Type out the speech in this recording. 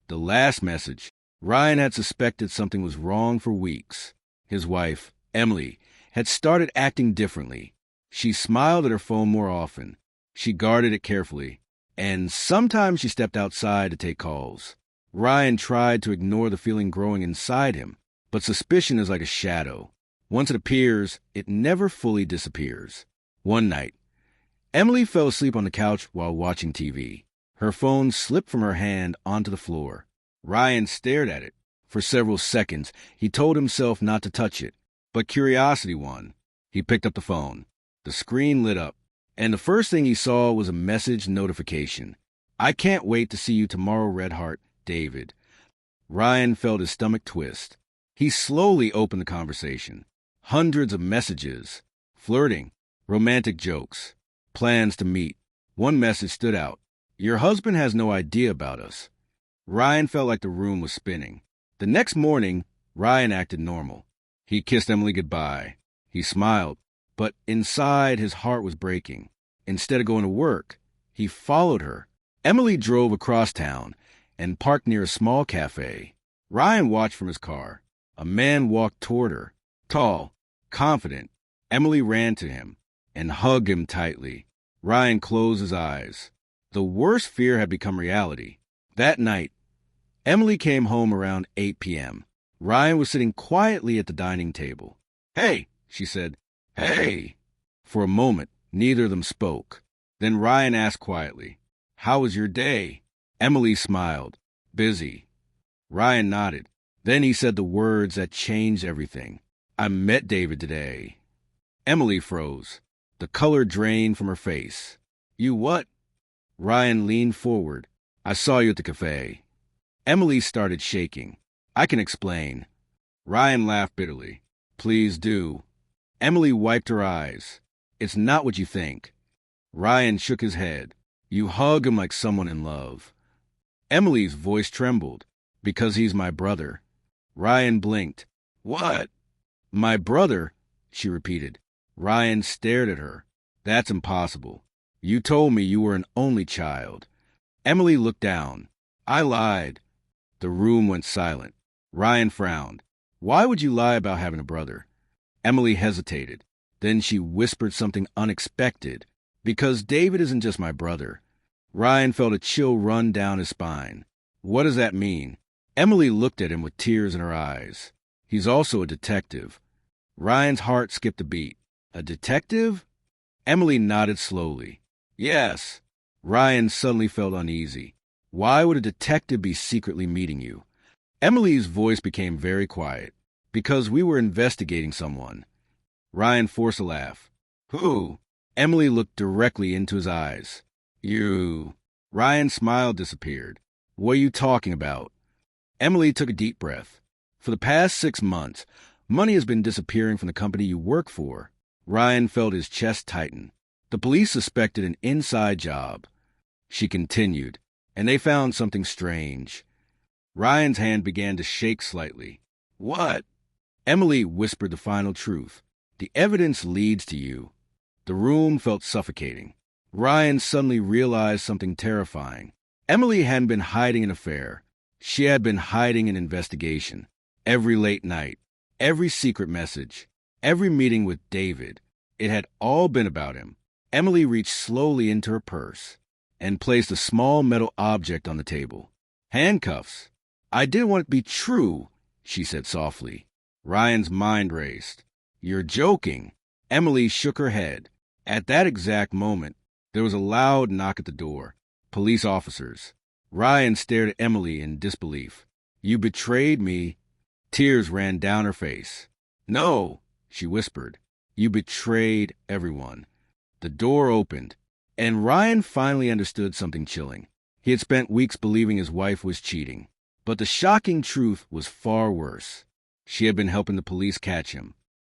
The last message. Ryan had suspected something was wrong for weeks. His wife, Emily, had started acting differently. She smiled at her phone more often. She guarded it carefully. And sometimes she stepped outside to take calls. Ryan tried to ignore the feeling growing inside him, but suspicion is like a shadow. Once it appears, it never fully disappears. One night, Emily fell asleep on the couch while watching TV. Her phone slipped from her hand onto the floor. Ryan stared at it. For several seconds, he told himself not to touch it, but curiosity won. He picked up the phone. The screen lit up, and the first thing he saw was a message notification. "I can't wait to see you tomorrow, Redheart, David." Ryan felt his stomach twist. He slowly opened the conversation. Hundreds of messages. Flirting, romantic jokes, plans to meet. One message stood out. "Your husband has no idea about us." Ryan felt like the room was spinning. The next morning, Ryan acted normal. He kissed Emily goodbye. He smiled, but inside his heart was breaking. Instead of going to work, he followed her. Emily drove across town and parked near a small cafe. Ryan watched from his car. A man walked toward her, tall, confident. Emily ran to him and hugged him tightly. Ryan closed his eyes. The worst fear had become reality. That night, Emily came home around 8 p.m. Ryan was sitting quietly at the dining table. "Hey," she said. "Hey." For a moment, neither of them spoke. Then Ryan asked quietly, "How was your day?" Emily smiled. "Busy." Ryan nodded. Then he said the words that changed everything. "I met David today." Emily froze. The color drained from her face. "You what?" Ryan leaned forward. "I saw you at the cafe." Emily started shaking. "I can explain." Ryan laughed bitterly. "Please do." Emily wiped her eyes. "It's not what you think." Ryan shook his head. "You hug him like someone in love." Emily's voice trembled. "Because he's my brother." Ryan blinked. "What?" "My brother," she repeated. Ryan stared at her. "That's impossible. You told me you were an only child." Emily looked down. "I lied." The room went silent. Ryan frowned. "Why would you lie about having a brother?" Emily hesitated. Then she whispered something unexpected. "Because David isn't just my brother." Ryan felt a chill run down his spine. "What does that mean?" Emily looked at him with tears in her eyes. "He's also a detective." Ryan's heart skipped a beat. "A detective?" Emily nodded slowly. "Yes." Ryan suddenly felt uneasy. "Why would a detective be secretly meeting you?" Emily's voice became very quiet. "Because we were investigating someone." Ryan forced a laugh. "Who?" Emily looked directly into his eyes. "You." Ryan's smile disappeared. "What are you talking about?" Emily took a deep breath. "For the past 6 months, money has been disappearing from the company you work for." Ryan felt his chest tighten. "The police suspected an inside job." She continued, "And they found something strange." Ryan's hand began to shake slightly. "What?" Emily whispered the final truth. "The evidence leads to you." The room felt suffocating. Ryan suddenly realized something terrifying. Emily hadn't been hiding an affair. She had been hiding an investigation. Every late night, every secret message, every meeting with David, it had all been about him. Emily reached slowly into her purse and placed a small metal object on the table. "Handcuffs. I didn't want it to be true," she said softly. Ryan's mind raced. "You're joking." Emily shook her head. At that exact moment, there was a loud knock at the door. Police officers. Ryan stared at Emily in disbelief. "You betrayed me." Tears ran down her face. "No," she whispered. "You betrayed everyone." The door opened, and Ryan finally understood something chilling. He had spent weeks believing his wife was cheating. But the shocking truth was far worse. She had been helping the police catch him.